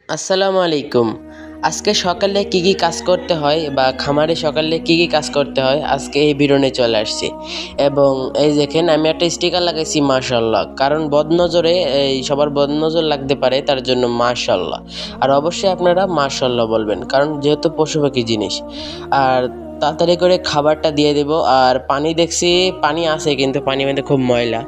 আসসালামু আলাইকুম। আজকে সকালে কি কাজ করতে হয় বা খামারে সকালে কি কাজ করতে হয় আজকে এই ভিডিওতে চলে আসছি। এবং এই দেখেন আমি একটা স্টিকার লাগাইছি মাশাআল্লাহ। কারণ বদনজরে সবার বদনজর লাগতে পারে তার জন্য মাশাআল্লাহ। আর অবশ্যই আপনারা মাশাআল্লাহ বলবেন কারণ যেহেতু পশু পাখি জিনিস। আর তাড়াতাড়ি করে খাবারটা দিয়ে দেব। আর পানি দেখছি পানি আছে কিন্তু পানির মধ্যে খুব ময়লা।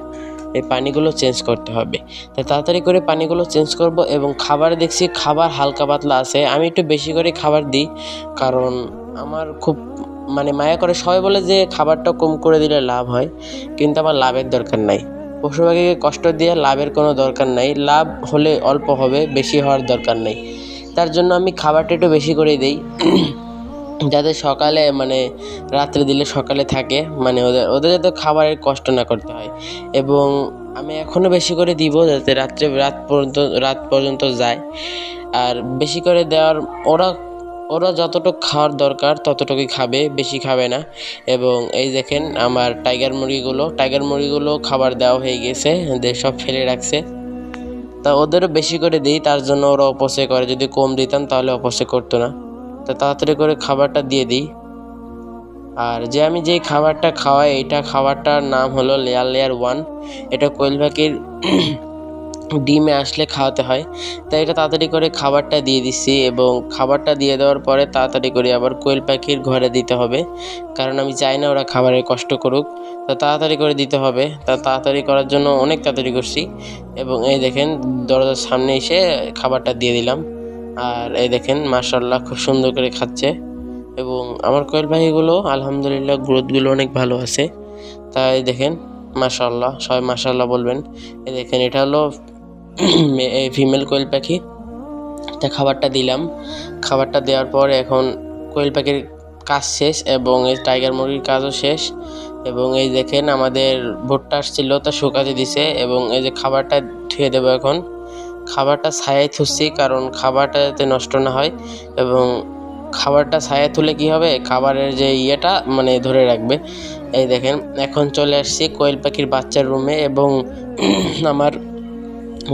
এই পানিগুলো চেঞ্জ করতে হবে। তাই তাড়াতাড়ি করে পানিগুলো চেঞ্জ করব এবং খাবার দেখছি খাবার হালকা পাতলা আছে। আমি একটু বেশি করে খাবার দিই কারণ আমার খুব মায়া করে। সবাই বলে যে খাবারটা কম করে দিলে লাভ হয়, কিন্তু আমার লাভের দরকার নাই। পশু পাখিকে কষ্ট দিয়ে লাভের কোনো দরকার নাই। লাভ হলে অল্প হবে, বেশি হওয়ার দরকার নেই। তার জন্য আমি খাবারটা একটু বেশি করে দিই যাতে সকালে রাত্রে দিলে সকালে থাকে, ওদের ওদের যাতে খাবারের কষ্ট না করতে হয়। এবং আমি এখনও বেশি করে দিব যাতে রাত পর্যন্ত যায়। আর বেশি করে দেওয়ার ওরা ওরা যতটুকু খাওয়ার দরকার ততটুকুই খাবে, বেশি খাবে না। এবং এই দেখেন আমার টাইগার মুরগিগুলো খাবার দেওয়া হয়ে গেছে, ওদের সব ফেলে রাখছে। তা ওদেরও বেশি করে দিই, তার জন্য ওরা অপচয় করে। যদি কম দিতাম তাহলে অপচয় করতো না। তো তাড়াতাড়ি করে খাবারটা দিয়ে দিই। আর আমি যে খাবারটা খাওয়াই খাবারটার নাম হলো লেয়ার 1। এটা কোয়েল পাখির ডিমে আসলে খাওয়াতে হয়। তাই এটা তাড়াতাড়ি করে খাবারটা দিয়ে দিচ্ছি এবং খাবারটা দিয়ে দেওয়ার পরে তাড়াতাড়ি করে আবার কোয়েল পাখির ঘরে দিতে হবে, কারণ আমি চাই না ওরা খাবারের কষ্ট করুক। তো তাড়াতাড়ি করে দিতে হবে। তাড়াতাড়ি করার জন্য অনেক তাড়াতাড়ি করছি। এবং এই দেখেন দরজার সামনে এসে খাবারটা দিয়ে দিলাম। আর এই দেখেন মাশাআল্লাহ খুব সুন্দর করে খাচ্ছে। এবং আমার কোয়েল পাখিগুলো আলহামদুলিল্লাহ গ্রোথগুলো অনেক ভালো আছে। তাই দেখেন মাশাআল্লাহ, সবাই মাশাআল্লাহ বলবেন। এই দেখেন এটা হলো এই ফিমেল কোয়েল পাখি। তা খাবারটা দিলাম। খাবারটা দেওয়ার পর এখন কোয়েল পাখির কাজ শেষ এবং এই টাইগার মুরগির কাজও শেষ। এবং এই দেখেন আমাদের ভুট্টা আসছিল, তা শুকাতে দিছে। এবং এই যে খাবারটা ধুয়ে দেবো এখন। খাবারটা ছায়ায় থুচ্ছি কারণ খাবারটা যাতে নষ্ট না হয়। এবং খাবারটা ছায়ায় তুলে কি হবে, খাবারের যে ইয়েটা ধরে রাখবে। এই দেখেন এখন চলে আসছি কোয়েল পাখির বাচ্চার রুমে। এবং আমার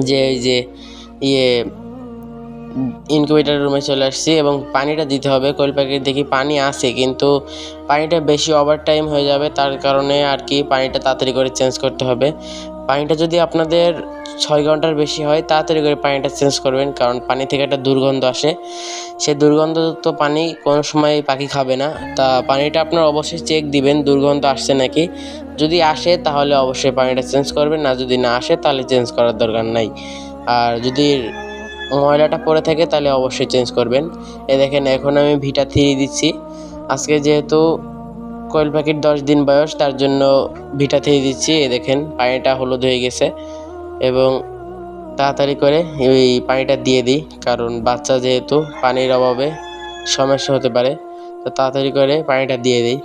যে এই যে ইয়ে ইনকিউবেটর রুমে চলে আসছি এবং পানিটা দিতে হবে। কোয়েল পাখির দেখি পানি আছে কিন্তু পানিটা বেশি ওভার টাইম হয়ে যাবে, তার কারণে আর কি পানিটা তাড়াতাড়ি করে চেঞ্জ করতে হবে। পানিটা যদি আপনাদের 6 ঘন্টার বেশি হয় তাড়াতাড়ি করে পানিটা চেঞ্জ করবেন, কারণ পানি থেকে একটা দুর্গন্ধ আসে। সেই দুর্গন্ধযুক্ত পানি কোনো সময় পাখি খাবে না। তা পানিটা আপনার অবশ্যই চেক দিবেন দুর্গন্ধ আসছে নাকি। যদি আসে তাহলে অবশ্যই পানিটা চেঞ্জ করবেন, না যদি না আসে তাহলে চেঞ্জ করার দরকার নাই। আর যদি ময়লাটা পড়ে থাকে তাহলে অবশ্যই চেঞ্জ করবেন। এ দেখেন এখন আমি ভিটা 3 দিচ্ছি। আজকে যেহেতু কোয়েল পাখির 10 দিন বয়স, তার জন্য ভিটা 3 দিচ্ছি। এ দেখেন পানিটা হলুদ হয়ে গেছে। এবং তাড়াতাড়ি করে এই পানিটা দিয়ে দিই, কারণ বাচ্চা যেহেতু পানির অভাবে সমস্যা হতে পারে। তো তাড়াতাড়ি করে পানিটা দিয়ে দিই।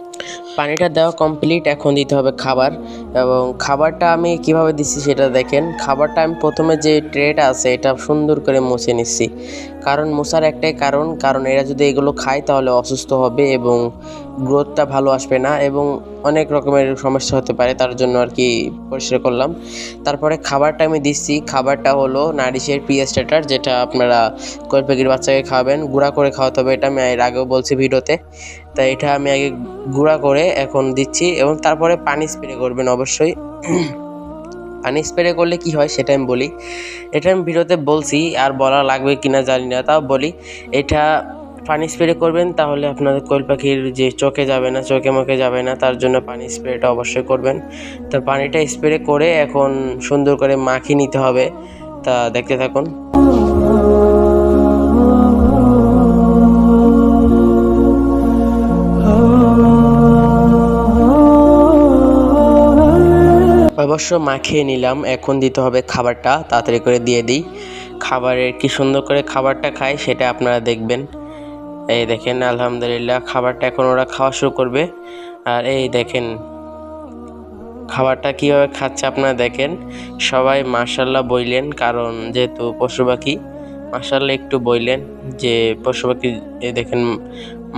পানিটা দেওয়া কমপ্লিট, এখন দিতে হবে খাবার। এবং খাবারটা আমি কিভাবে দিচ্ছি সেটা দেখেন। খাবারটা আমি প্রথমে যে ট্রেটা আছে এটা সুন্দর করে মুছে নিচ্ছি, কারণ মোছার একটাই কারণ এরা যদি এগুলো খায় তাহলে অসুস্থ হবে এবং গ্রোথটা ভালো আসবে না এবং অনেক রকমের সমস্যা হতে পারে, তার জন্য আর কি পরিষ্কার করলাম। তারপরে খাবারটা আমি দিচ্ছি। খাবারটা হলো নারিশের স্টার্টার, যেটা আপনারা কোয়েল পাখির বাচ্চাকে খাওয়াবেন। গুঁড়া করে খাওয়াতে হবে, এটা আমি এর আগেও বলছি ভিডিওতে। তাই এটা আমি আগে গুঁড়া করে এখন দিচ্ছি। এবং তারপরে পানি স্প্রে করবেন অবশ্যই। পানি স্প্রে করলে কি হয় সেটা আমি বলি। এটা আমি ভিডিওতে বলছি, আর বলা লাগবে কিনা জানি না, তাও বলি। এটা পানি স্প্রে করবেন তাহলে আপনাদের কোয়েল পাখির যে চোখে যাবে না, চোখে মুখে যাবে না, তার জন্য পানি স্প্রেটা অবশ্যই করবেন। তো পানিটা স্প্রে করে এখন সুন্দর করে মাখিয়ে নিতে হবে। তা দেখতে থাকুন। অবশ্য মাখিয়ে নিলাম, এখন দিতে হবে খাবারটা। তাড়াতাড়ি করে দিয়ে দিই। খাবারের কি সুন্দর করে খাবারটা খায় সেটা আপনারা দেখবেন। এই দেখেন আলহামদুলিল্লাহ খাবারটা এখন ওরা খাওয়া শুরু করবে। আর এই দেখেন খাবারটা কীভাবে খাচ্ছে আপনারা দেখেন। সবাই মাশাআল্লাহ বললেন, কারণ যেহেতু পশু পাখি। মাশাআল্লাহ একটু বললেন যে পশু পাখি। এই দেখেন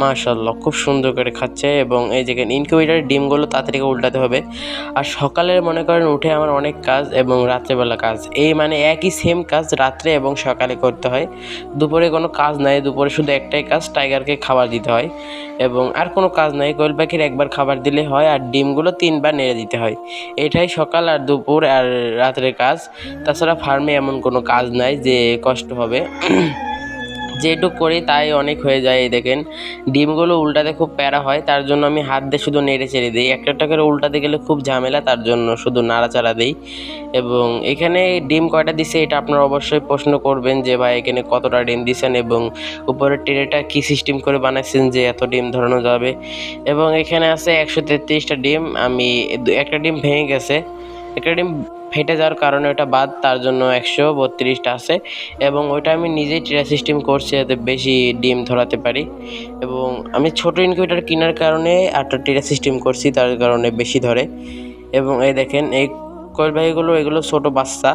মাশাআল্লাহ খুব সুন্দর করে খাচ্ছে। এবং এই যে ইনকিউবেটরের ডিমগুলো তাড়াতাড়ি উল্টাতে হবে। আর সকালে মনে করেন উঠে আমার অনেক কাজ এবং রাত্রেবেলা কাজ, এই মানে একই সেম কাজ রাত্রে এবং সকালে করতে হয়। দুপুরে কোনো কাজ নাই, দুপুরে শুধু একটাই কাজ, টাইগারকে খাবার দিতে হয় এবং আর কোনো কাজ নাই। কোয়েল পাখির একবার খাবার দিলে হয় আর ডিমগুলো 3বার নেড়ে দিতে হয়। এটাই সকাল আর দুপুর আর রাত্রের কাজ। তাছাড়া ফার্মে এমন কোনো কাজ নাই যে কষ্ট হবে। যেটুক করি তাই অনেক হয়ে যায়। এই দেখেন ডিমগুলো উল্টাতে খুব প্যারা হয়, তার জন্য আমি হাত দিয়ে শুধু নেড়ে চেড়ে দিই। একটা একটা করে উল্টাতে গেলে খুব ঝামেলা, তার জন্য শুধু নাড়াচাড়া দিই। এবং এখানে ডিম কয়টা দিছে এটা আপনারা অবশ্যই প্রশ্ন করবেন যে ভাই এখানে কতটা ডিম দিছেন এবং উপরের ট্রেটা কী সিস্টেম করে বানাইছেন যে এত ডিম ধরানো যাবে। এবং এখানে আছে 133টা ডিম। আমি একটা ডিম ভেঙে গেছে, একটা ডিম ফেটে যাওয়ার কারণে ওটা বাদ, তার জন্য 132টা আছে। এবং ওইটা আমি নিজেই ট্রে সিস্টেম করছি যাতে বেশি ডিম ধরাতে পারি। এবং আমি ছোট ইনকিউবেটর কেনার কারণে একটা ট্রে সিস্টেম করছি, তার কারণে বেশি ধরে। এবং এই দেখেন এই কোয়েল পাখিগুলো, এগুলো ছোট বাচ্চা,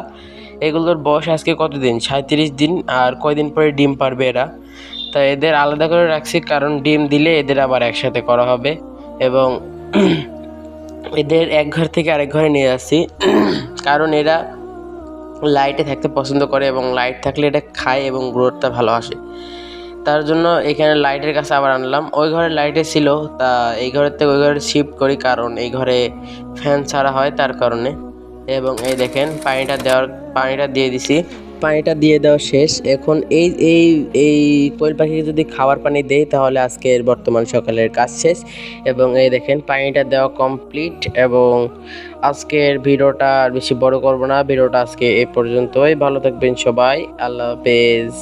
এগুলোর বয়স আজকে কতদিন, 37 দিন। আর কয়দিন পরে ডিম পারবে এরা, তাই এদের আলাদা করে রাখছি, কারণ ডিম দিলে এদের আবার একসাথে করা হবে। এবং এদের এক ঘর থেকে আরেক ঘরে নিয়ে যাচ্ছি, কারণ এরা লাইটে থাকতে পছন্দ করে এবং লাইট থাকলে এটা খায় এবং গ্রোথটা ভালো আসে। তার জন্য এখানে লাইটের কাছে আবার আনলাম। ওই ঘরে লাইটে ছিল, তা এই ঘরের থেকে ওই ঘরে শিফট করি, কারণ এই ঘরে ফ্যান ছাড়া হয় তার কারণে। এবং এই দেখেন পানিটা দিয়ে দিছি, পানিটা দিয়ে দেওয়া শেষ। এখন এই এই এই কোয়েল পাখিকে যদি খাবার পানি দেই তাহলে আজকের বর্তমান সকালের কাজ শেষ। এবং এই দেখেন পানিটা দেওয়া কমপ্লিট। এবং আজকের ভিডিওটা আর বেশি বড় করব না, ভিডিওটা আজকে এ পর্যন্তই। ভালো থাকবেন সবাই, আল্লাহ হাফেজ।